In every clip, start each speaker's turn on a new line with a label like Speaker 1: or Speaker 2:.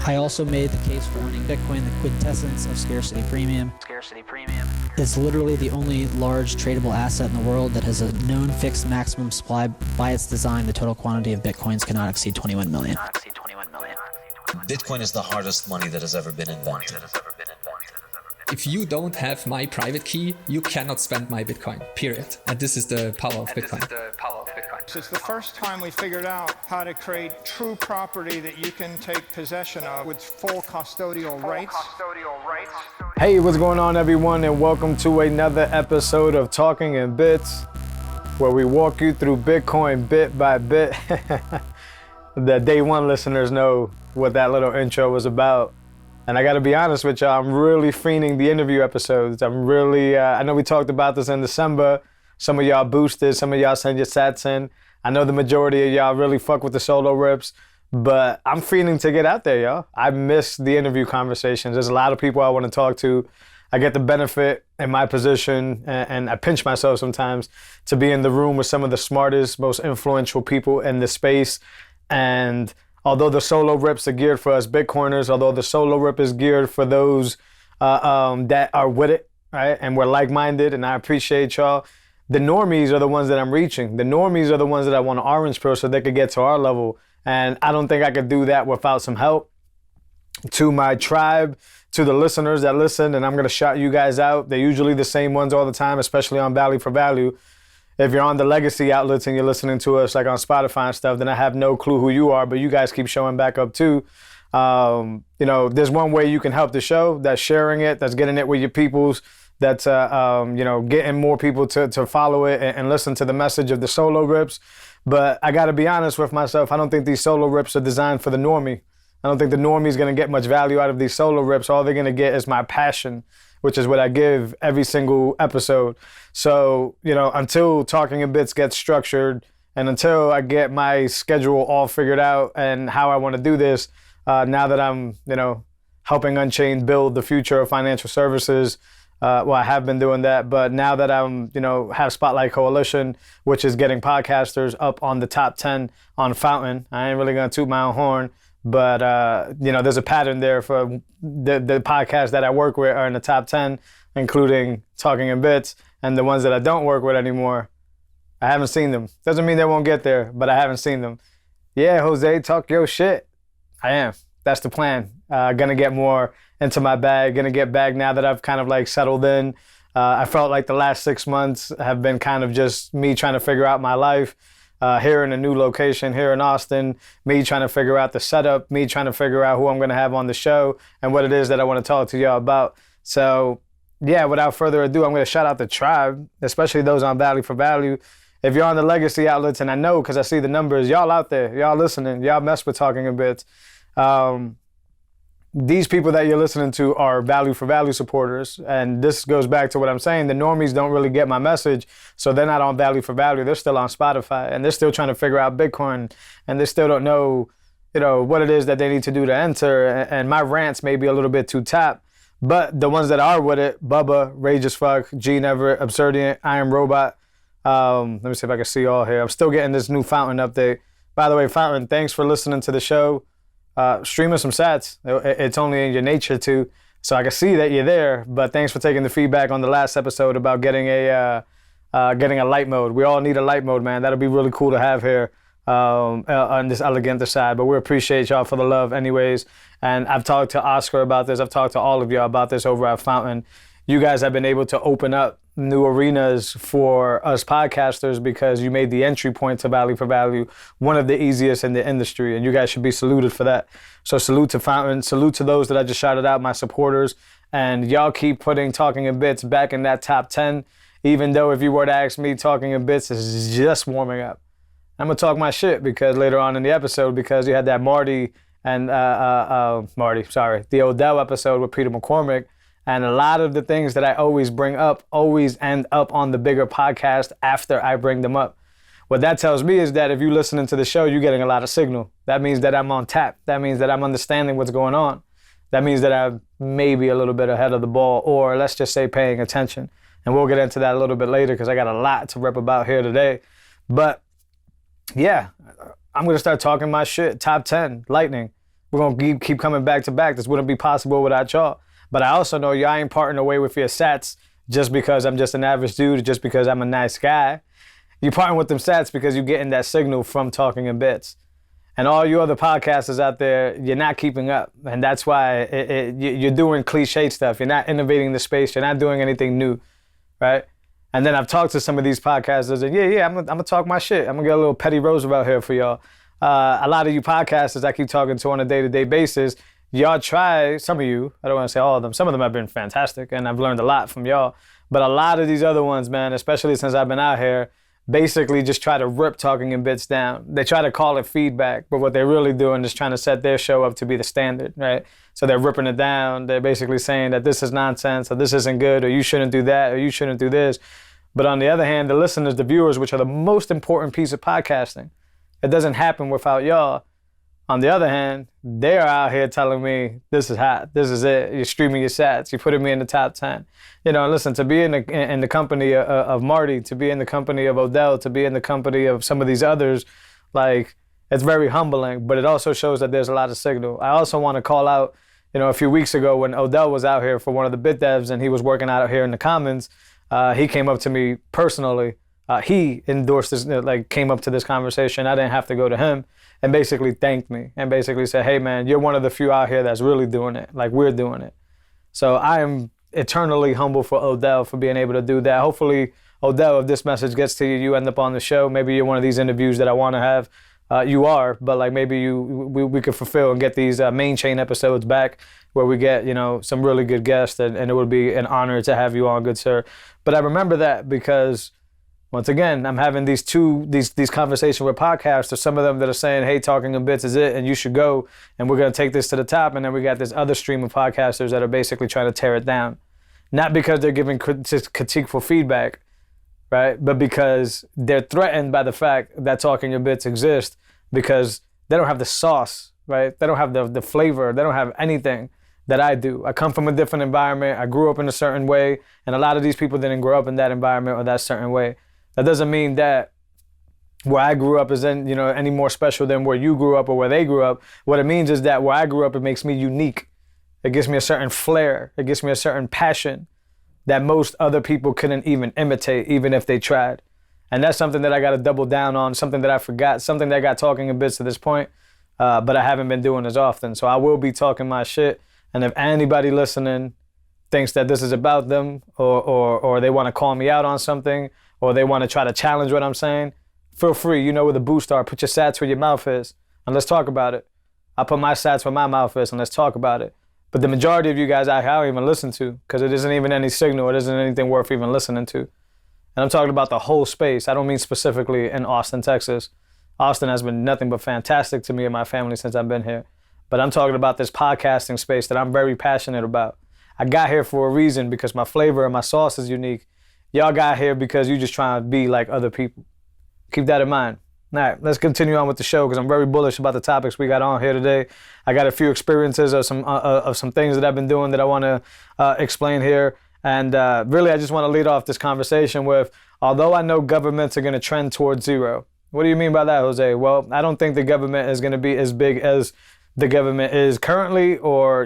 Speaker 1: I also made the case for owning Bitcoin, the quintessence of scarcity premium. It's literally the only large tradable asset in the world that has a known fixed maximum supply. By its design, the total quantity of Bitcoins cannot exceed 21 million.
Speaker 2: Bitcoin is the hardest money that has ever been invented.
Speaker 3: If you don't have my private key, you cannot spend my Bitcoin, period. And this is the power of Bitcoin.
Speaker 4: It's the first time we figured out how to create true property that you can take possession of with full custodial rights.
Speaker 5: Hey, what's going on, everyone, and welcome to another episode of Talking in Bits, where we walk you through Bitcoin bit by bit. The day one listeners know what that little intro was about. And I gotta be honest with y'all, I'm really fiending the interview episodes. I'm really, I know we talked about this in December. Some of y'all boosted, some of y'all send your sats in. I know the majority of y'all really fuck with the solo rips, but I'm fiending to get out there, y'all. I miss the interview conversations. There's a lot of people I wanna talk to. I get the benefit in my position, and I pinch myself sometimes to be in the room with some of the smartest, most influential people in the space. And although the solo rips are geared for us Bitcoiners, although the solo rip is geared for those that are with it, right? And we're like-minded, and I appreciate y'all. The normies are the ones that I'm reaching. The normies are the ones that I want to orange pill so they could get to our level. And I don't think I could do that without some help. To my tribe, to the listeners that listen, and I'm going to shout you guys out. They're usually the same ones all the time, especially on Value for Value. If you're on the legacy outlets and you're listening to us like on Spotify and stuff, then I have no clue who you are, but you guys keep showing back up too. There's one way you can help the show. That's sharing it. That's getting it with your peoples. That's, getting more people to follow it and listen to the message of the solo rips. But I got to be honest with myself. I don't think these solo rips are designed for the normie. I don't think the normie is going to get much value out of these solo rips. All they're going to get is my passion, which is what I give every single episode. So, until Talking in Bits gets structured and until I get my schedule all figured out and how I want to do this, now that I'm, helping Unchained build the future of financial services, I have been doing that, but now that I'm, have Spotlight Coalition, which is getting podcasters up on the top 10 on Fountain, I ain't really going to toot my own horn. But, there's a pattern there for the podcasts that I work with are in the top 10, including Talking in Bits, and the ones that I don't work with anymore, I haven't seen them. Doesn't mean they won't get there, but I haven't seen them. Yeah, Jose, talk your shit. I am. That's the plan. Gonna get more into my bag, gonna get back now that I've kind of like settled in. I felt like the last 6 months have been kind of just me trying to figure out my life. Here in a new location here in Austin, me trying to figure out the setup, me trying to figure out who I'm going to have on the show and what it is that I want to talk to y'all about. So yeah, without further ado, I'm going to shout out the tribe, especially those on Value for Value. If you're on the legacy outlets, and I know because I see the numbers, y'all out there, y'all listening, y'all mess with Talking in Bits. These people that you're listening to are Value for Value supporters. And this goes back to what I'm saying. The normies don't really get my message. So they're not on Value for Value. They're still on Spotify and they're still trying to figure out Bitcoin and they still don't know, what it is that they need to do to enter. And my rants may be a little bit too tap, but the ones that are with it, Bubba, Rage as Fuck, Gene Everett, Absurdient, I Am Robot. Let me see if I can see all here. I'm still getting this new Fountain update. By the way, Fountain, thanks for listening to the show. Stream us some sats. It's only in your nature to, so I can see that you're there. But thanks for taking the feedback on the last episode about getting a light mode. We all need a light mode, man. That'll be really cool to have here on this elegant side. But we appreciate y'all for the love, anyways. And I've talked to Oscar about this. I've talked to all of y'all about this over at Fountain. You guys have been able to open up new arenas for us podcasters because you made the entry point to Value for Value one of the easiest in the industry, and you guys should be saluted for that. So salute to Fountain, salute to those that I just shouted out, my supporters, and y'all keep putting Talking in Bits back in that top 10, even though if you were to ask me, Talking in Bits is just warming up. I'm gonna talk my shit because later on in the episode, because you had that the Odell episode with Peter McCormick. And a lot of the things that I always bring up always end up on the bigger podcast after I bring them up. What that tells me is that if you're listening to the show, you're getting a lot of signal. That means that I'm on tap. That means that I'm understanding what's going on. That means that I'm maybe a little bit ahead of the ball, or let's just say paying attention. And we'll get into that a little bit later because I got a lot to rip about here today. But yeah, I'm going to start talking my shit. Top 10, lightning. We're gonna keep coming back to back. This wouldn't be possible without y'all. But I also know y'all ain't parting away with your sats just because I'm just an average dude, just because I'm a nice guy. You're parting with them sats because you're getting that signal from Talking in Bits. And all you other podcasters out there, you're not keeping up. And that's why you're doing cliche stuff. You're not innovating the space. You're not doing anything new, right? And then I've talked to some of these podcasters and I'm gonna talk my shit. I'm gonna get a little Petty Roosevelt here for y'all. A lot of you podcasters I keep talking to on a day-to-day basis, y'all try, some of you, I don't wanna say all of them, some of them have been fantastic and I've learned a lot from y'all. But a lot of these other ones, man, especially since I've been out here, basically just try to rip Talking in Bits down. They try to call it feedback, but what they're really doing is trying to set their show up to be the standard, right? So they're ripping it down. They're basically saying that this is nonsense, or this isn't good, or you shouldn't do that, or you shouldn't do this. But on the other hand, the listeners, the viewers, which are the most important piece of podcasting, it doesn't happen without y'all. On the other hand, they're out here telling me, this is hot, this is it, you're streaming your sats, you're putting me in the top 10. You know, listen, to be in the company of Marty, to be in the company of Odell, to be in the company of some of these others, like, it's very humbling, but it also shows that there's a lot of signal. I also want to call out, you know, a few weeks ago when Odell was out here for one of the bit devs and he was working out here in the Commons, he came up to me personally. He endorsed this, like, came up to this conversation. I didn't have to go to him, and basically thanked me and basically said, hey man, you're one of the few out here that's really doing it. Like, we're doing it. So I am eternally humble for Odell for being able to do that. Hopefully, Odell, if this message gets to you, you end up on the show. Maybe you're one of these interviews that I want to have. You are, but like maybe we could fulfill and get these main chain episodes back where we get, you know, some really good guests, and it would be an honor to have you on, good sir. But I remember that because, once again, I'm having these conversations with podcasters, some of them that are saying, hey, Talking in Bits is it, and you should go, and we're going to take this to the top. And then we got this other stream of podcasters that are basically trying to tear it down. Not because they're giving critiqueful feedback, right? But because they're threatened by the fact that Talking in Bits exists, because they don't have the sauce, right? They don't have the flavor. They don't have anything that I do. I come from a different environment. I grew up in a certain way, and a lot of these people didn't grow up in that environment or that certain way. That doesn't mean that where I grew up is any more special than where you grew up or where they grew up. What it means is that where I grew up, it makes me unique. It gives me a certain flair. It gives me a certain passion that most other people couldn't even imitate, even if they tried. And that's something that I got to double down on, something that I forgot, something that got Talking in Bits to this point, but I haven't been doing as often. So I will be talking my shit. And if anybody listening thinks that this is about them, or they want to call me out on something, or they want to try to challenge what I'm saying, feel free. You know where the boosts are. Put your sats where your mouth is, and let's talk about it. I put my sats where my mouth is, and let's talk about it. But the majority of you guys I don't even listen to, because it isn't even any signal. It isn't anything worth even listening to. And I'm talking about the whole space. I don't mean specifically in Austin, Texas. Austin has been nothing but fantastic to me and my family since I've been here. But I'm talking about this podcasting space that I'm very passionate about. I got here for a reason, because my flavor and my sauce is unique. Y'all got here because you just trying to be like other people. Keep that in mind. All right, let's continue on with the show, because I'm very bullish about the topics we got on here today. I got a few experiences of some things that I've been doing that I want to explain here. And really, I just want to lead off this conversation with, although I know governments are going to trend towards zero. What do you mean by that, Jose? Well, I don't think the government is going to be as big as the government is currently, or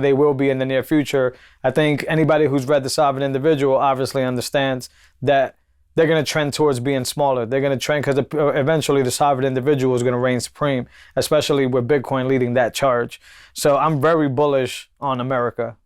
Speaker 5: they will be in the near future. I think anybody who's read The Sovereign Individual obviously understands that they're going to trend towards being smaller. They're going to trend because eventually the sovereign individual is going to reign supreme, especially with Bitcoin leading that charge. So I'm very bullish on America.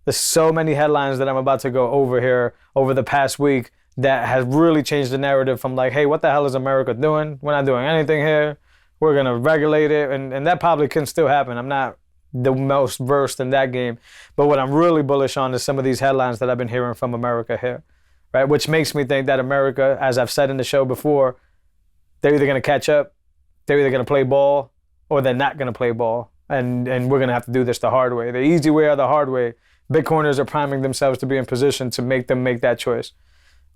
Speaker 5: There's so many headlines that I'm about to go over here over the past week that has really changed the narrative from like, hey, what the hell is America doing? We're not doing anything here. We're going to regulate it. And that probably can still happen. I'm not the most versed in that game. But what I'm really bullish on is some of these headlines that I've been hearing from America here, right? Which makes me think that America, as I've said in the show before, they're either going to catch up, they're either going to play ball, or they're not going to play ball. And we're going to have to do this the hard way. The easy way or the hard way. Bitcoiners are priming themselves to be in position to make them make that choice.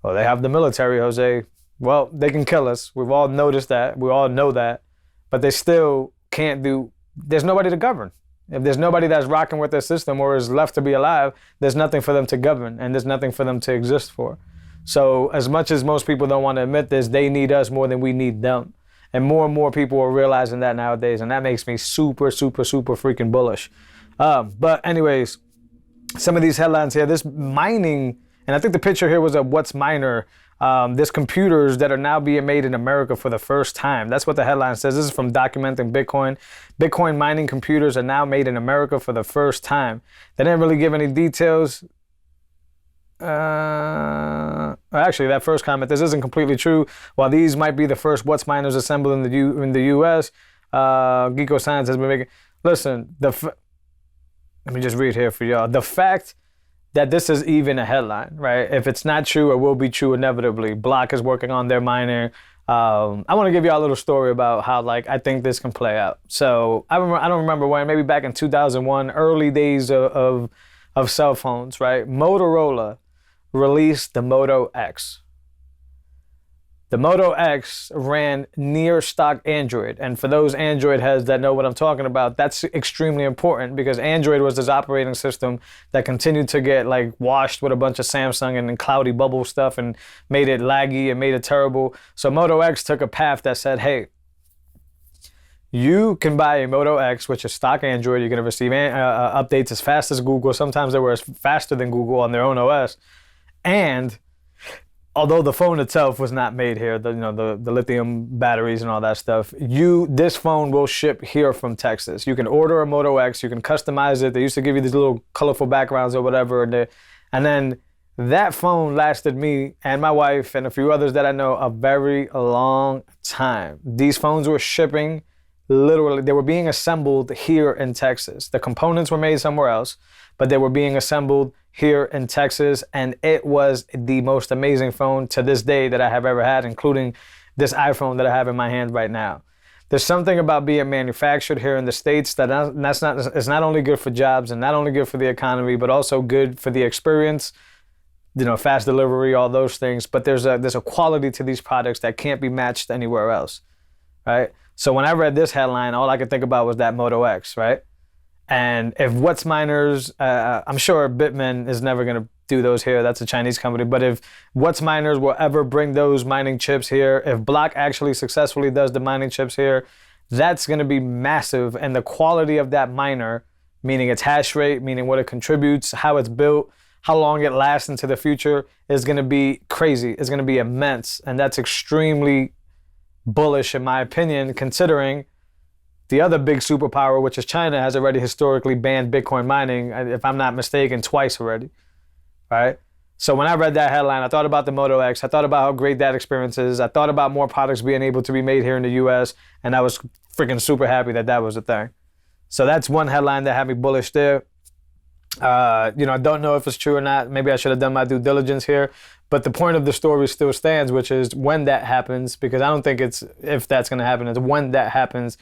Speaker 5: Well, they have the military, Jose. Well, they can kill us. We've all noticed that. We all know that. But they still can't do, there's nobody to govern. If there's nobody that's rocking with their system or is left to be alive, there's nothing for them to govern, and there's nothing for them to exist for. So as much as most people don't want to admit this, they need us more than we need them. And more people are realizing that nowadays. And that makes me super freaking bullish. But anyways, some of these headlines here, this mining, and I think the picture here was of what's miner. There's computers that are now being made in America for the first time. That's what the headline says. This is from Documenting Bitcoin. Bitcoin mining computers are now made in America for the first time. They didn't really give any details. Actually, that first comment, this isn't completely true. While these might be the first what's miners assembled in the U.S., Geeko Science has been making. Listen, let me just read here for y'all. The fact that this is even a headline, right? If it's not true, it will be true inevitably. Block is working on their miner. I want to give you a little story about how, like, I think this can play out. So I don't remember when, maybe back in 2001, early days of cell phones, right? Motorola released the Moto X. The Moto X ran near stock Android. And for those Android heads that know what I'm talking about, that's extremely important because Android was this operating system that continued to get like washed with a bunch of Samsung and cloudy bubble stuff and made it laggy and made it terrible. So Moto X took a path that said, hey, you can buy a Moto X, which is stock Android. You're going to receive updates as fast as Google. Sometimes they were faster than Google on their own OS. And although the phone itself was not made here, the lithium batteries and all that stuff, this phone will ship here from Texas. You can order a Moto X, you can customize it. They used to give you these little colorful backgrounds or whatever. And then that phone lasted me and my wife and a few others that I know a very long time. These phones were shipping, literally, they were being assembled here in Texas. The components were made somewhere else, but they were being assembled here in Texas, and it was the most amazing phone to this day that I have ever had, including this iPhone that I have in my hand right now. There's something about being manufactured here in the States it's not only good for jobs and not only good for the economy, but also good for the experience, fast delivery, all those things. But there's a quality to these products that can't be matched anywhere else, right? So when I read this headline, all I could think about was that Moto X, right? And if what's miners, I'm sure Bitmain is never going to do those here. That's a Chinese company. But if what's miners will ever bring those mining chips here, if Block actually successfully does the mining chips here, that's going to be massive. And the quality of that miner, meaning its hash rate, meaning what it contributes, how it's built, how long it lasts into the future, is going to be crazy. It's going to be immense. And that's extremely bullish, in my opinion, considering the other big superpower, which is China, has already historically banned Bitcoin mining, if I'm not mistaken, twice already, right? So when I read that headline, I thought about the Moto X. I thought about how great that experience is. I thought about more products being able to be made here in the US, and I was freaking super happy that was a thing. So that's one headline that had me bullish there. I don't know if it's true or not. Maybe I should have done my due diligence here. But the point of the story still stands, which is when that happens, because I don't think it's if that's going to happen, it's when that happens,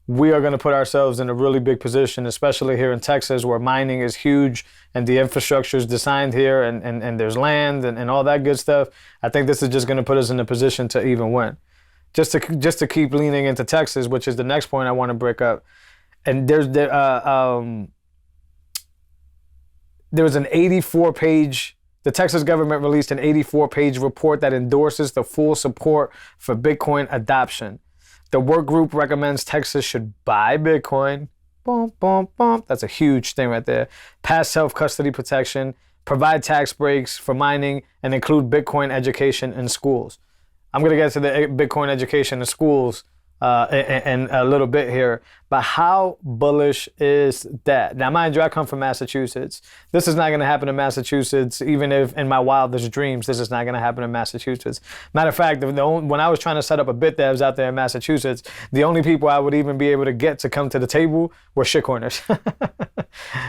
Speaker 5: we are going to put ourselves in a really big position, especially here in Texas, where mining is huge and the infrastructure is designed here and there's land and all that good stuff. I think this is just going to put us in a position to even win. Just to keep leaning into Texas, which is the next point I want to break up. And there was an 84-page, the Texas government released an 84-page report that endorses the full support for Bitcoin adoption. The work group recommends Texas should buy Bitcoin. Boom, boom, boom. That's a huge thing right there. Pass self-custody protection, provide tax breaks for mining, and include Bitcoin education in schools. I'm going to get to the Bitcoin education in schools in a little bit here, but how bullish is that? Now, mind you, I come from Massachusetts. This is not going to happen in Massachusetts, even if in my wildest dreams, this is not going to happen in Massachusetts. Matter of fact, when I was trying to set up a BitDevs out there in Massachusetts, the only people I would even be able to get to come to the table were shitcoiners.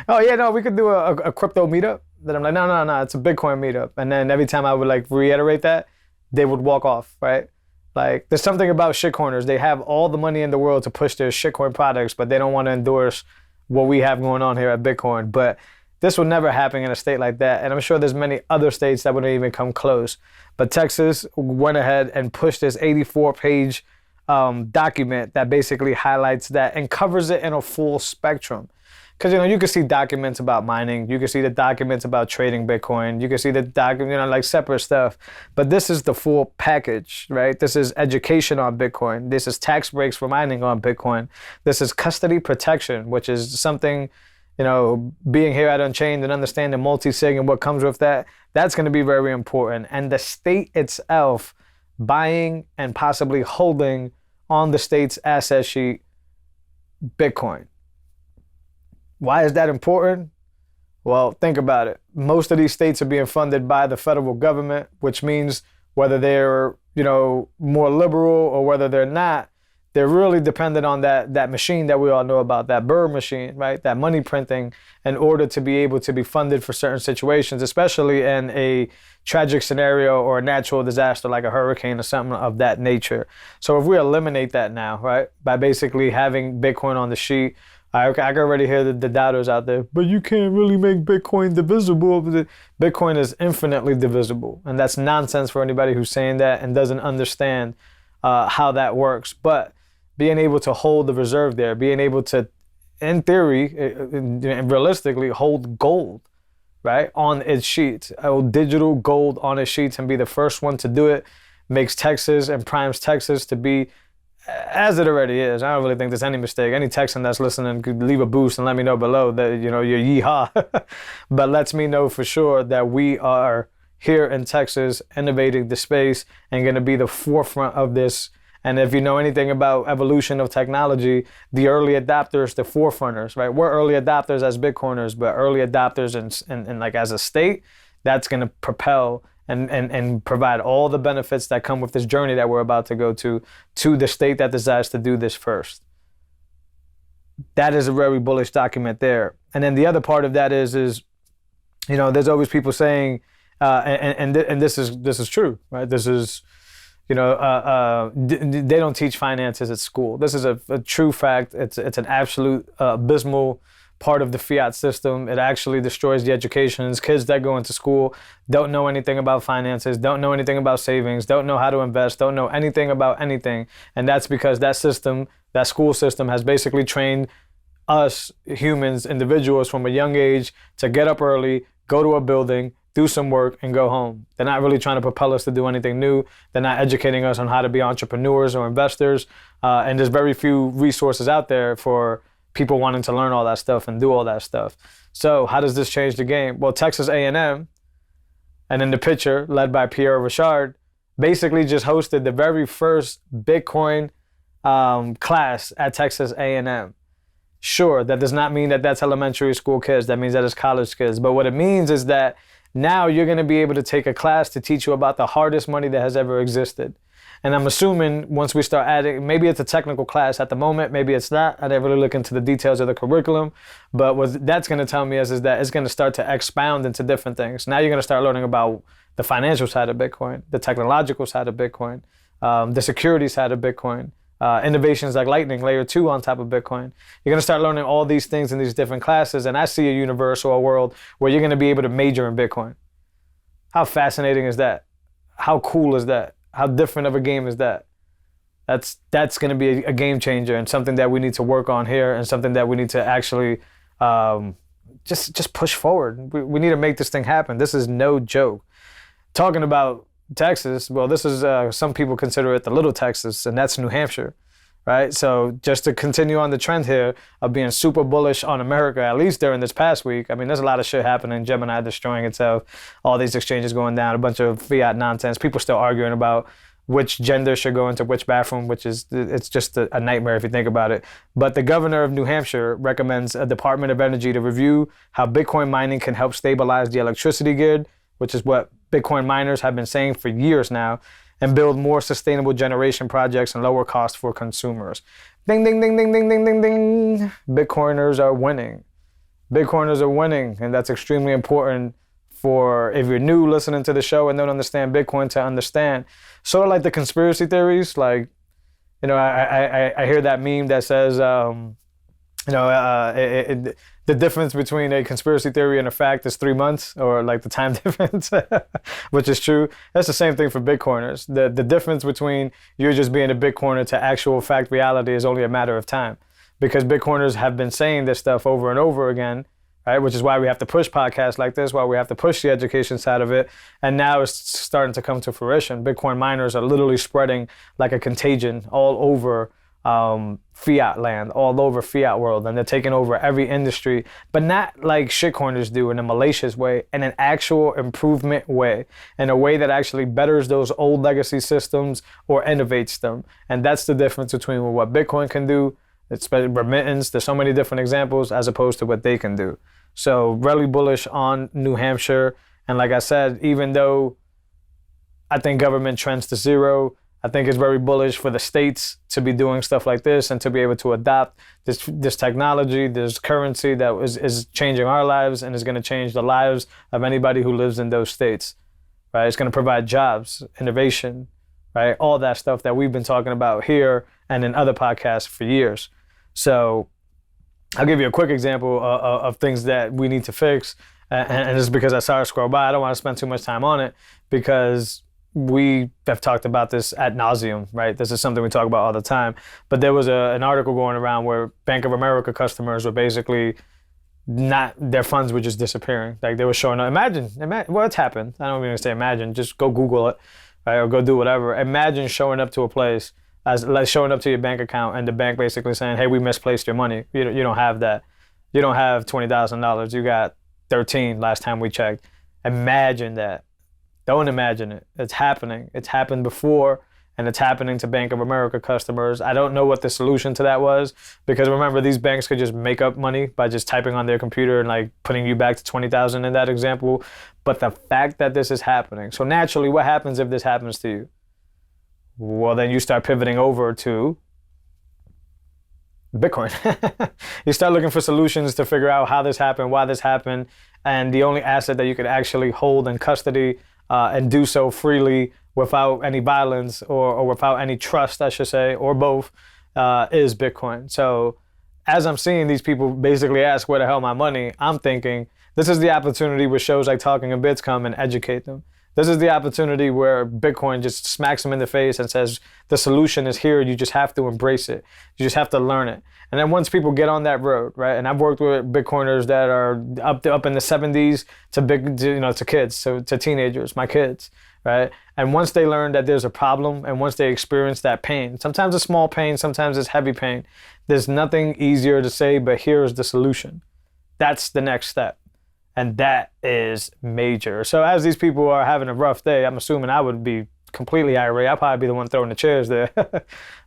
Speaker 5: Oh yeah, no, we could do a crypto meetup. Then I'm like, no, it's a Bitcoin meetup. And then every time I would like reiterate that, they would walk off, right? Like, there's something about shitcoiners. They have all the money in the world to push their shitcoin products, but they don't want to endorse what we have going on here at Bitcoin. But this would never happen in a state like that. And I'm sure there's many other states that wouldn't even come close. But Texas went ahead and pushed this 84-page document that basically highlights that and covers it in a full spectrum. Because, you can see documents about mining. You can see the documents about trading Bitcoin. You can see the document, like separate stuff. But this is the full package, right? This is education on Bitcoin. This is tax breaks for mining on Bitcoin. This is custody protection, which is something, being here at Unchained and understanding multi-sig and what comes with that, that's going to be very important. And the state itself buying and possibly holding on the state's asset sheet Bitcoin. Why is that important? Well, think about it. Most of these states are being funded by the federal government, which means whether they're, more liberal or whether they're not, they're really dependent on that machine that we all know about, that bird machine, right? That money printing, in order to be able to be funded for certain situations, especially in a tragic scenario or a natural disaster like a hurricane or something of that nature. So if we eliminate that now, right, by basically having Bitcoin on the sheet, I can already hear the doubters out there, but you can't really make Bitcoin divisible. Bitcoin is infinitely divisible. And that's nonsense for anybody who's saying that and doesn't understand how that works. But being able to hold the reserve there, being able to, in theory, realistically, hold gold, right, on its sheets, digital gold on its sheets, and be the first one to do it, makes Texas and primes Texas to be, as it already is. I don't really think there's any mistake. Any Texan that's listening could leave a boost and let me know below that, your yeehaw. But lets me know for sure that we are here in Texas innovating the space and going to be the forefront of this. And if you know anything about evolution of technology, the early adopters, the forefronters, right? We're early adopters as Bitcoiners, but early adopters and like as a state, that's going to propel and provide all the benefits that come with this journey that we're about to go to the state that decides to do this first. That is a very bullish document there. And then the other part of that is there's always people saying, and this is true, right? This is, they don't teach finances at school. This is a true fact. It's an absolute abysmal part of the fiat system. It actually destroys the educations. Kids that go into school don't know anything about finances, don't know anything about savings, don't know how to invest, don't know anything about anything. And that's because that system, that school system, has basically trained us humans, individuals from a young age to get up early, go to a building, do some work, and go home. They're not really trying to propel us to do anything new. They're not educating us on how to be entrepreneurs or investors. And there's very few resources out there for people wanting to learn all that stuff and do all that stuff. So how does this change the game? Well, Texas A&M, and in the picture, led by Pierre Richard, basically just hosted the very first Bitcoin class at Texas A&M. Sure, that does not mean that that's elementary school kids. That means that it's college kids. But what it means is that now you're going to be able to take a class to teach you about the hardest money that has ever existed. And I'm assuming once we start adding, maybe it's a technical class at the moment, maybe it's not. I didn't really look into the details of the curriculum. But what that's going to tell me is that it's going to start to expound into different things. Now you're going to start learning about the financial side of Bitcoin, the technological side of Bitcoin, the security side of Bitcoin, innovations like Lightning, layer 2 on top of Bitcoin. You're going to start learning all these things in these different classes. And I see a universe or a world where you're going to be able to major in Bitcoin. How fascinating is that? How cool is that? How different of a game is that? That's going to be a game changer and something that we need to work on here and something that we need to actually just push forward. We need to make this thing happen. This is no joke. Talking about Texas, well, this is, some people consider it the little Texas, and that's New Hampshire, right? So just to continue on the trend here of being super bullish on America, at least during this past week. I mean, there's a lot of shit happening. Gemini destroying itself, all these exchanges going down, a bunch of fiat nonsense. People still arguing about which gender should go into which bathroom, which is, it's just a nightmare if you think about it. But the governor of New Hampshire recommends a Department of Energy to review how Bitcoin mining can help stabilize the electricity grid, which is what Bitcoin miners have been saying for years now, and build more sustainable generation projects and lower costs for consumers. Ding, ding, ding, ding, ding, ding, ding, ding. Bitcoiners are winning. Bitcoiners are winning, and that's extremely important for, if you're new listening to the show and don't understand Bitcoin, to understand. Sort of like the conspiracy theories, like, I hear that meme that says, the difference between a conspiracy theory and a fact is 3 months, or like the time difference, which is true. That's the same thing for Bitcoiners. The difference between you just being a Bitcoiner to actual fact reality is only a matter of time. because Bitcoiners have been saying this stuff over and over again, right? Which is why we have to push podcasts like this, why we have to push the education side of it. And now it's starting to come to fruition. Bitcoin miners are literally spreading like a contagion all over fiat land, all over fiat world, and they're taking over every industry, but not like shitcoiners do in a malicious way, in an actual improvement way, in a way that actually betters those old legacy systems or innovates them. And that's the difference between what Bitcoin can do, it's remittance, there's so many different examples, as opposed to what they can do. So really bullish on New Hampshire. And like I said, even though I think government trends to zero, I think it's very bullish for the states to be doing stuff like this and to be able to adopt this technology, this currency that is changing our lives and is going to change the lives of anybody who lives in those states, right? It's going to provide jobs, innovation, right? All that stuff that we've been talking about here and in other podcasts for years. So I'll give you a quick example of things that we need to fix. And it's because I saw it scroll by. I don't want to spend too much time on it because we have talked about this ad nauseum, right? This is something we talk about all the time. But there was an article going around where Bank of America customers were basically their funds were just disappearing. Like they were showing up. Imagine what's happened. I don't even say imagine, just go Google it, right? Or go do whatever. Imagine showing up to a place, like showing up to your bank account and the bank basically saying, hey, we misplaced your money. You don't have that. You don't have $20,000. You got 13 last time we checked. Imagine that. Don't imagine it. It's happening. It's happened before, and it's happening to Bank of America customers. I don't know what the solution to that was, because remember, these banks could just make up money by just typing on their computer and like putting you back to 20,000 in that example. But the fact that this is happening. So naturally, what happens if this happens to you? Well, then you start pivoting over to Bitcoin. You start looking for solutions to figure out how this happened, why this happened, and the only asset that you could actually hold in custody and do so freely without any violence or without any trust, I should say, or both, is Bitcoin. So as I'm seeing these people basically ask where the hell my money, I'm thinking this is the opportunity where shows like Talking in Bits come and educate them. This is the opportunity where Bitcoin just smacks them in the face and says, the solution is here. You just have to embrace it. You just have to learn it. And then once people get on that road, right? And I've worked with Bitcoiners that are up in the 70s to kids, so to teenagers, my kids, right? And once they learn that there's a problem and once they experience that pain, sometimes it's small pain, sometimes it's heavy pain, there's nothing easier to say, but here's the solution. That's the next step. And that is major. So as these people are having a rough day, I'm assuming I would be completely irate. I'd probably be the one throwing the chairs there.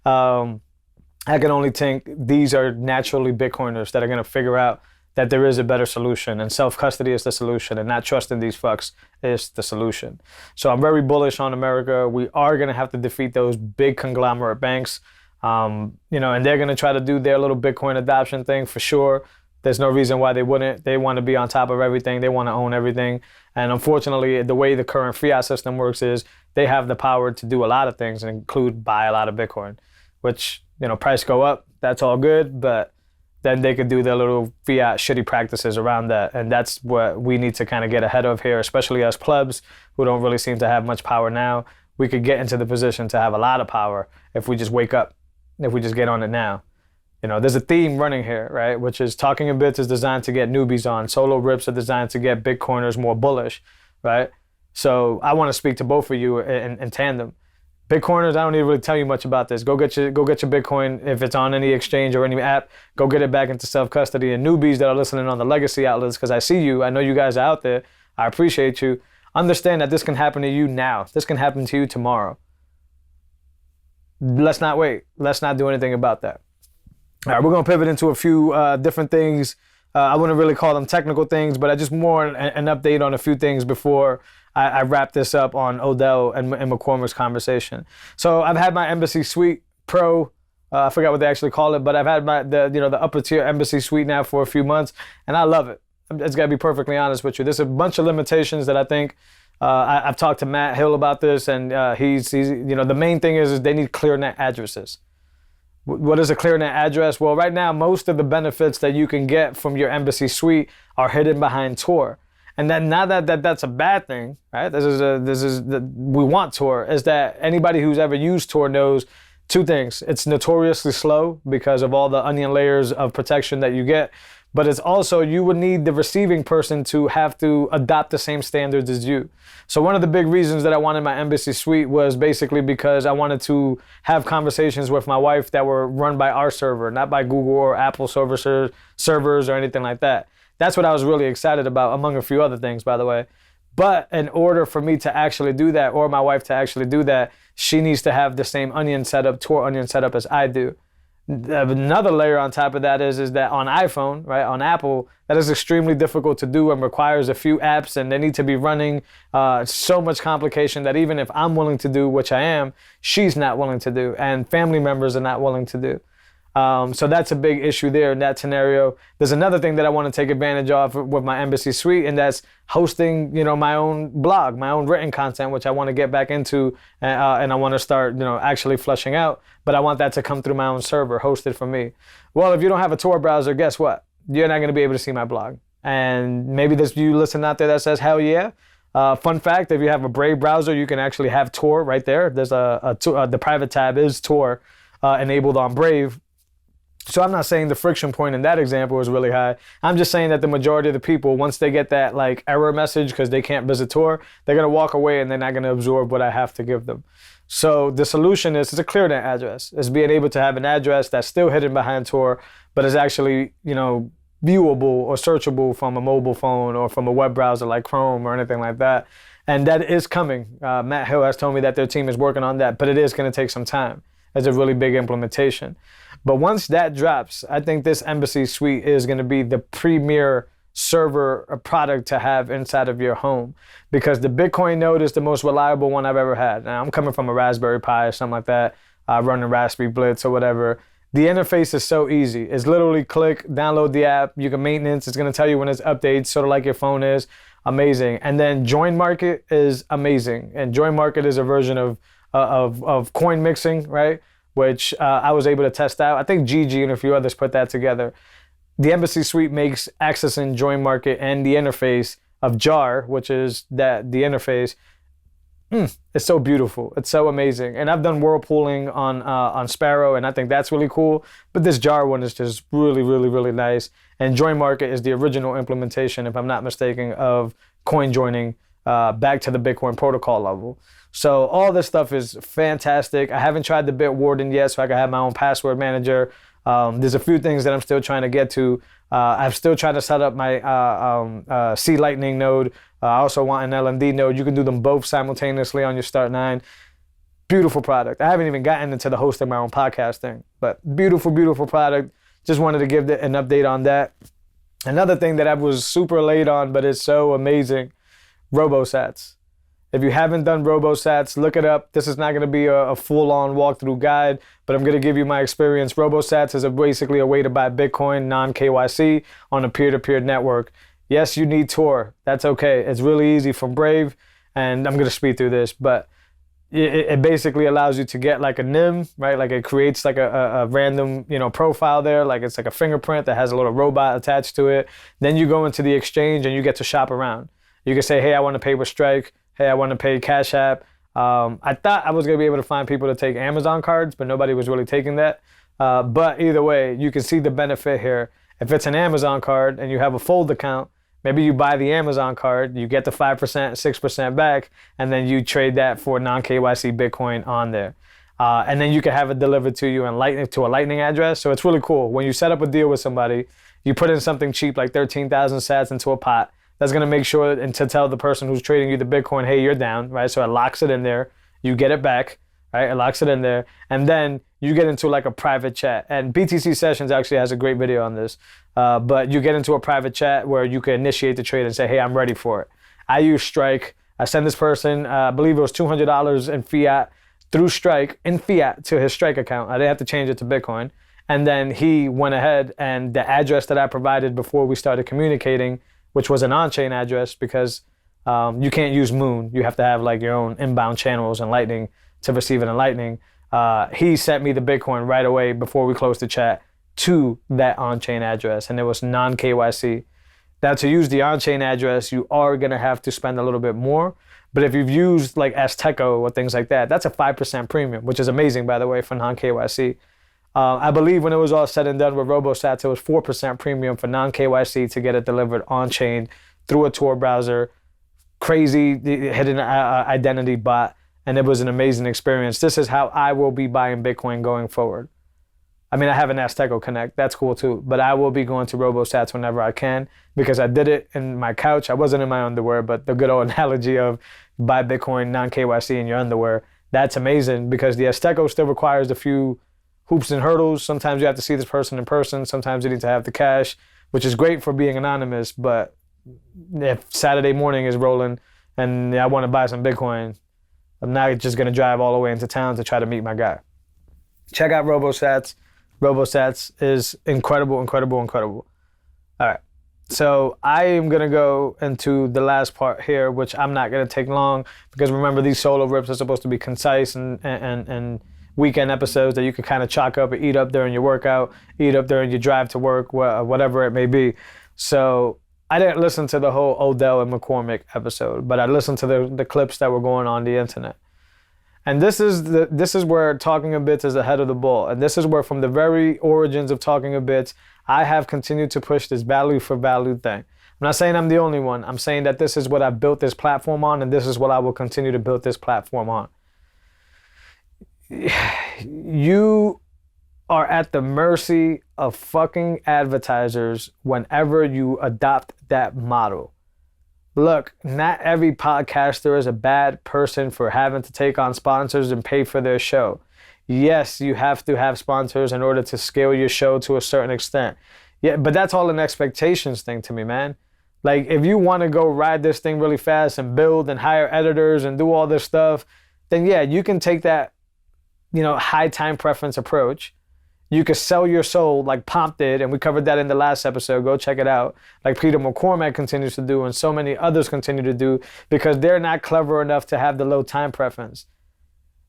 Speaker 5: I can only think these are naturally Bitcoiners that are going to figure out that there is a better solution, and self-custody is the solution, and not trusting these fucks is the solution. So I'm very bullish on America. We are going to have to defeat those big conglomerate banks, and they're going to try to do their little Bitcoin adoption thing for sure. There's no reason why they wouldn't. They want to be on top of everything. They want to own everything. And unfortunately, the way the current fiat system works is they have the power to do a lot of things, and include buy a lot of Bitcoin, which, price go up, that's all good, but then they could do their little fiat shitty practices around that. And that's what we need to kind of get ahead of here, especially us plebs who don't really seem to have much power now. We could get into the position to have a lot of power if we just wake up, if we just get on it now. There's a theme running here, right? Which is Talking in Bits is designed to get newbies on. Solo rips are designed to get Bitcoiners more bullish, right? So I want to speak to both of you in tandem. Bitcoiners, I don't need to really tell you much about this. Go get your Bitcoin if it's on any exchange or any app. Go get it back into self-custody. And newbies that are listening on the legacy outlets, because I see you, I know you guys are out there. I appreciate you. Understand that this can happen to you now. This can happen to you tomorrow. Let's not wait. Let's not do anything about that. All right, we're going to pivot into a few different things. I wouldn't really call them technical things, but I just more an update on a few things before I wrap this up on Odell and McCormick's conversation. So I've had my Embassy Suite Pro. I forgot what they actually call it, but I've had the upper tier Embassy Suite now for a few months, and I love it. It's got to be perfectly honest with you. There's a bunch of limitations that I think I've talked to Matt Hill about this, and he's the main thing is they need clear net addresses. What is a clear net address? Well, right now, most of the benefits that you can get from your Embassy Suite are hidden behind Tor. And then not that's a bad thing, right? We want Tor. Is that anybody who's ever used Tor knows two things. It's notoriously slow because of all the onion layers of protection that you get, but it's also, you would need the receiving person to have to adopt the same standards as you. So one of the big reasons that I wanted my Embassy Suite was basically because I wanted to have conversations with my wife that were run by our server, not by Google or Apple servers or anything like that. That's what I was really excited about, among a few other things, by the way. But in order for me to actually do that, or my wife to actually do that, she needs to have the same onion setup, Tor onion setup as I do. Another layer on top of that is that on iPhone, right, on Apple, that is extremely difficult to do and requires a few apps, and they need to be running so much complication that even if I'm willing to do, which I am, she's not willing to do, and family members are not willing to do. So that's a big issue there in that scenario. There's another thing that I want to take advantage of with my Embassy Suite, and that's hosting, my own blog, my own written content, which I want to get back into, and I want to start, actually fleshing out. But I want that to come through my own server, hosted from me. Well, if you don't have a Tor browser, guess what? You're not going to be able to see my blog. And maybe there's you listen out there that says, hell yeah. Fun fact, if you have a Brave browser, you can actually have Tor right there. There's the private tab is Tor enabled on Brave. So I'm not saying the friction point in that example is really high. I'm just saying that the majority of the people, once they get that like error message because they can't visit Tor, they're going to walk away and they're not going to absorb what I have to give them. So the solution is, it's a ClearNet address. It's being able to have an address that's still hidden behind Tor, but is actually, viewable or searchable from a mobile phone or from a web browser like Chrome or anything like that. And that is coming. Matt Hill has told me that their team is working on that, but it is going to take some time. It's a really big implementation. But once that drops, I think this Embassy Suite is going to be the premier server product to have inside of your home, because the Bitcoin node is the most reliable one I've ever had. Now, I'm coming from a Raspberry Pi or something like that, running Raspberry Blitz or whatever. The interface is so easy. It's literally click, download the app, you can maintenance, it's going to tell you when it's updated, sort of like your phone is. Amazing. And then Joinmarket is amazing. And Joinmarket is a version of coin mixing, right? Which I was able to test out. I think Gigi and a few others put that together. The Embassy Suite makes accessing Joinmarket and the interface of JAR, which is the interface. It's so beautiful. It's so amazing. And I've done whirlpooling on Sparrow, and I think that's really cool. But this JAR one is just really, really, really nice. And Joinmarket is the original implementation, if I'm not mistaken, of coin joining back to the Bitcoin protocol level. So all this stuff is fantastic. I haven't tried the Bitwarden yet, so I can have my own password manager. There's a few things that I'm still trying to get to. I'm still trying to set up my C Lightning node. I also want an LND node. You can do them both simultaneously on your Start9. Beautiful product. I haven't even gotten into the hosting my own podcast thing, but beautiful, beautiful product. Just wanted to give an update on that. Another thing that I was super late on, but it's so amazing, Robo Sats. If you haven't done Robo Sats, look it up. This is not going to be a full-on walkthrough guide, but I'm going to give you my experience. Robo Sats is basically a way to buy Bitcoin non-KYC on a peer-to-peer network. Yes, you need Tor. That's okay. It's really easy from Brave, and I'm going to speed through this, but it basically allows you to get like a NIM, right? Like it creates like a random, profile there. Like it's like a fingerprint that has a little robot attached to it. Then you go into the exchange and you get to shop around. You can say, hey, I want to pay with Strike. Hey, I want to pay Cash App. I thought I was going to be able to find people to take Amazon cards, but nobody was really taking that. But either way, you can see the benefit here. If it's an Amazon card and you have a Fold account, maybe you buy the Amazon card, you get the 5%, 6% back, and then you trade that for non-KYC Bitcoin on there. And then you can have it delivered to you to a Lightning address. So it's really cool. When you set up a deal with somebody, you put in something cheap like 13,000 sats into a pot. That's going to make sure and to tell the person who's trading you the Bitcoin, hey, you're down, right? So it locks it in there. You get it back, right? It locks it in there. And then you get into like a private chat. And BTC Sessions actually has a great video on this. But you get into a private chat where you can initiate the trade and say, hey, I'm ready for it. I use Strike. I send this person, I believe it was $200 in fiat through Strike, in fiat to his Strike account. I didn't have to change it to Bitcoin. And then he went ahead and the address that I provided before we started communicating, which was an on-chain address, because you can't use Moon. You have to have like your own inbound channels and Lightning to receive it in Lightning. He sent me the Bitcoin right away before we closed the chat to that on-chain address, and it was non-KYC. Now, to use the on-chain address, you are going to have to spend a little bit more, But if you've used like Azteco or things like that, that's a 5% premium, which is amazing, by the way, for non-KYC. I believe when it was all said and done with Robo Sats, it was 4% premium for non-KYC to get it delivered on-chain through a Tor browser, crazy hidden identity bot, and it was an amazing experience. This is how I will be buying Bitcoin going forward. I mean, I have an Azteco Connect. That's cool too. But I will be going to Robo Sats whenever I can because I did it in my couch. I wasn't in my underwear, but the good old analogy of buy Bitcoin non-KYC in your underwear, that's amazing because the Azteco still requires a few hoops and hurdles. Sometimes you have to see this person in person. Sometimes you need to have the cash, which is great for being anonymous. But if Saturday morning is rolling and I want to buy some Bitcoin, I'm not just going to drive all the way into town to try to meet my guy. Check out Robo Sats. Robo Sats is incredible, incredible, incredible. All right. So I am going to go into the last part here, which I'm not going to take long because remember, these solo rips are supposed to be concise and weekend episodes that you can kind of chalk up or eat up during your workout, eat up during your drive to work, whatever it may be. So I didn't listen to the whole Odell and McCormick episode, but I listened to the clips that were going on the internet. And this is where Talking a Bits is ahead of the ball. And this is where from the very origins of Talking a Bits, I have continued to push this value for value thing. I'm not saying I'm the only one. I'm saying that this is what I built this platform on, and this is what I will continue to build this platform on. You are at the mercy of fucking advertisers whenever you adopt that model. Look, not every podcaster is a bad person for having to take on sponsors and pay for their show. Yes, you have to have sponsors in order to scale your show to a certain extent. Yeah, but that's all an expectations thing to me, man. Like, if you want to go ride this thing really fast and build and hire editors and do all this stuff, then yeah, you can take that, high time preference approach. You could sell your soul like Pomp did, and we covered that in the last episode. Go check it out. Like Peter McCormick continues to do, and so many others continue to do, because they're not clever enough to have the low time preference.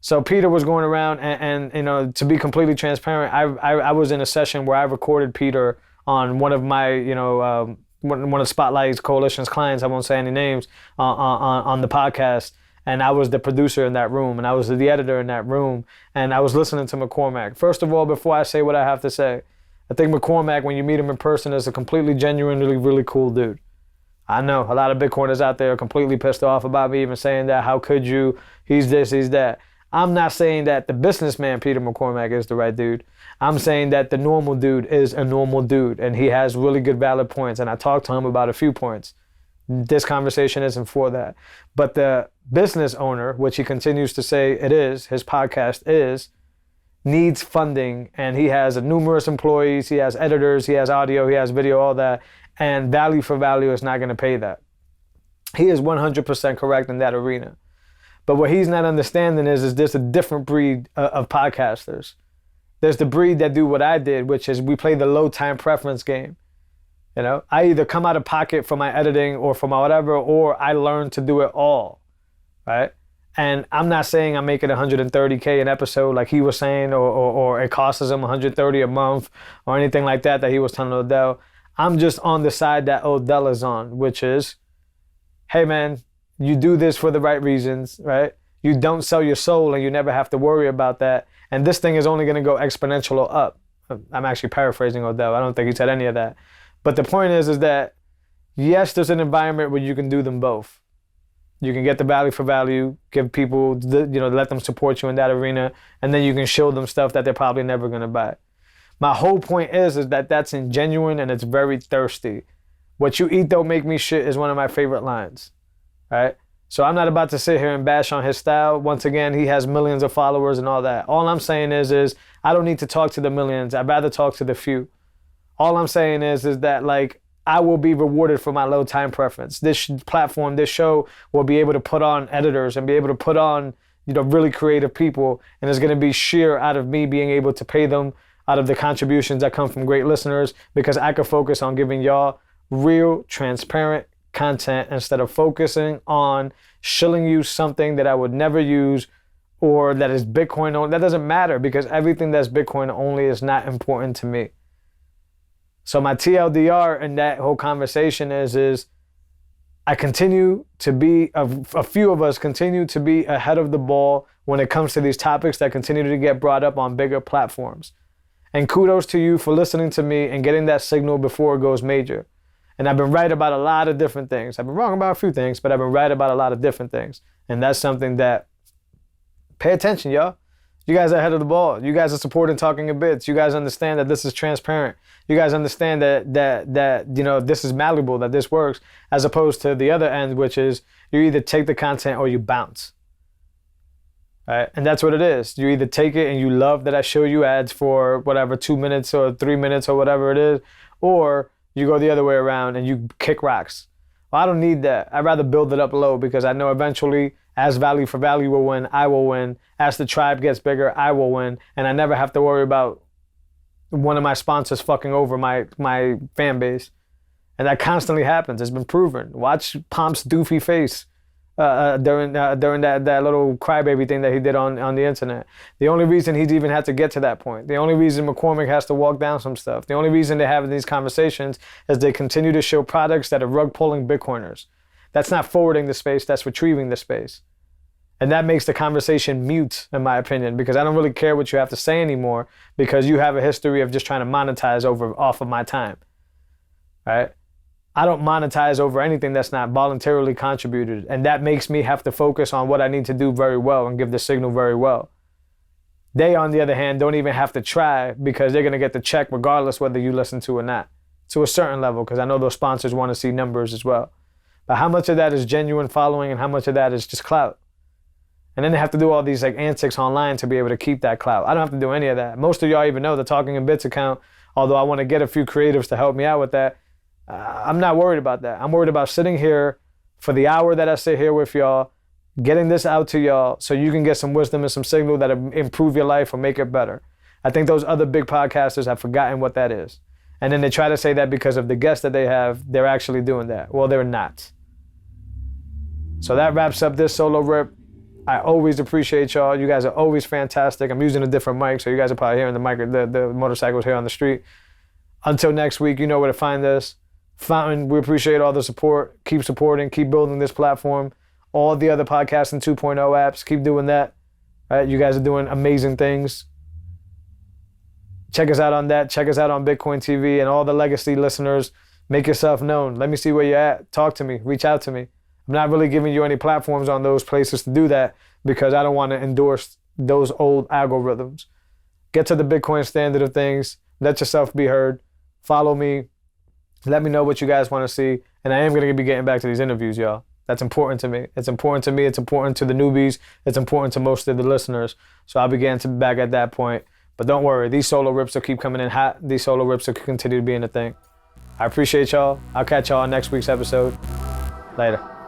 Speaker 5: So Peter was going around, and to be completely transparent, I was in a session where I recorded Peter on one of my, one of Spotlight's Coalition's clients. I won't say any names on the podcast. And I was the producer in that room, and I was the editor in that room, and I was listening to McCormick. First of all, before I say what I have to say, I think McCormick, when you meet him in person, is a completely genuinely really cool dude. I know a lot of Bitcoiners out there are completely pissed off about me even saying that. How could you? He's this, he's that. I'm not saying that the businessman Peter McCormick is the right dude. I'm saying that the normal dude is a normal dude, and he has really good valid points, and I talked to him about a few points. This conversation isn't for that. But the business owner, which he continues to say it is, his podcast is, needs funding, and he has numerous employees, he has editors, he has audio, he has video, all that, and value for value is not going to pay that. He is 100% correct in that arena. But what he's not understanding is there's a different breed of podcasters. There's the breed that do what I did, which is we play the low time preference game. I either come out of pocket for my editing or for my whatever, or I learn to do it all, right? And I'm not saying I'm making $130K an episode like he was saying, or it costs him $130 a month or anything like that he was telling Odell. I'm just on the side that Odell is on, which is, hey man, you do this for the right reasons, right? You don't sell your soul and you never have to worry about that. And this thing is only going to go exponential up. I'm actually paraphrasing Odell. I don't think he said any of that. But the point is that, yes, there's an environment where you can do them both. You can get the value for value, give people, let them support you in that arena, and then you can show them stuff that they're probably never going to buy. My whole point is that that's ingenuine and it's very thirsty. What you eat don't make me shit is one of my favorite lines, right? So I'm not about to sit here and bash on his style. Once again, he has millions of followers and all that. All I'm saying is I don't need to talk to the millions. I'd rather talk to the few. All I'm saying is that, like, I will be rewarded for my low time preference. This platform, this show will be able to put on editors and be able to put on, really creative people. And it's going to be sheer out of me being able to pay them out of the contributions that come from great listeners, because I could focus on giving y'all real, transparent content instead of focusing on shilling you something that I would never use or that is Bitcoin only. That doesn't matter, because everything that's Bitcoin only is not important to me. So my TLDR in that whole conversation is I continue to be, a few of us continue to be ahead of the ball when it comes to these topics that continue to get brought up on bigger platforms. And kudos to you for listening to me and getting that signal before it goes major. And I've been right about a lot of different things. I've been wrong about a few things, but I've been right about a lot of different things. And that's something that, pay attention, y'all. You guys are ahead of the ball. You guys are supporting Talking in Bits. You guys understand that this is transparent. You guys understand that you know, this is malleable, that this works, as opposed to the other end, which is you either take the content or you bounce. Right? And that's what it is. You either take it and you love that I show you ads for whatever, 2 minutes or 3 minutes or whatever it is, or you go the other way around and you kick rocks. Well, I don't need that. I'd rather build it up low because I know eventually, as value for value will win, I will win. As the tribe gets bigger, I will win. And I never have to worry about one of my sponsors fucking over my fan base. And that constantly happens. It's been proven. Watch Pomp's doofy face during that little crybaby thing that he did on the internet. The only reason he's even had to get to that point, the only reason McCormick has to walk down some stuff, the only reason they're having these conversations is they continue to show products that are rug pulling Bitcoiners. That's not forwarding the space, that's retrieving the space. And that makes the conversation mute, in my opinion, because I don't really care what you have to say anymore because you have a history of just trying to monetize off of my time, right? I don't monetize over anything that's not voluntarily contributed. And that makes me have to focus on what I need to do very well and give the signal very well. They, on the other hand, don't even have to try because they're going to get the check regardless whether you listen to or not, to a certain level, because I know those sponsors want to see numbers as well. But how much of that is genuine following and how much of that is just clout? And then they have to do all these like antics online to be able to keep that clout. I don't have to do any of that. Most of y'all even know the Talking in Bits account, although I want to get a few creatives to help me out with that. I'm not worried about that. I'm worried about sitting here for the hour that I sit here with y'all, getting this out to y'all so you can get some wisdom and some signal that improve your life or make it better. I think those other big podcasters have forgotten what that is. And then they try to say that because of the guests that they have, they're actually doing that. Well, they're not. So that wraps up this solo rip. I always appreciate y'all. You guys are always fantastic. I'm using a different mic, so you guys are probably hearing the motorcycles here on the street. Until next week, you know where to find us. Fountain, we appreciate all the support. Keep supporting, keep building this platform. All the other Podcasting 2.0 apps, keep doing that. Right? You guys are doing amazing things. Check us out on that. Check us out on Bitcoin TV and all the legacy listeners. Make yourself known. Let me see where you're at. Talk to me. Reach out to me. I'm not really giving you any platforms on those places to do that because I don't want to endorse those old algorithms. Get to the Bitcoin standard of things. Let yourself be heard. Follow me. Let me know what you guys want to see. And I am going to be getting back to these interviews, y'all. That's important to me. It's important to me. It's important to the newbies. It's important to most of the listeners. So I'll be getting back at that point. But don't worry. These solo rips will keep coming in hot. These solo rips will continue to be in the thing. I appreciate y'all. I'll catch y'all on next week's episode. Later.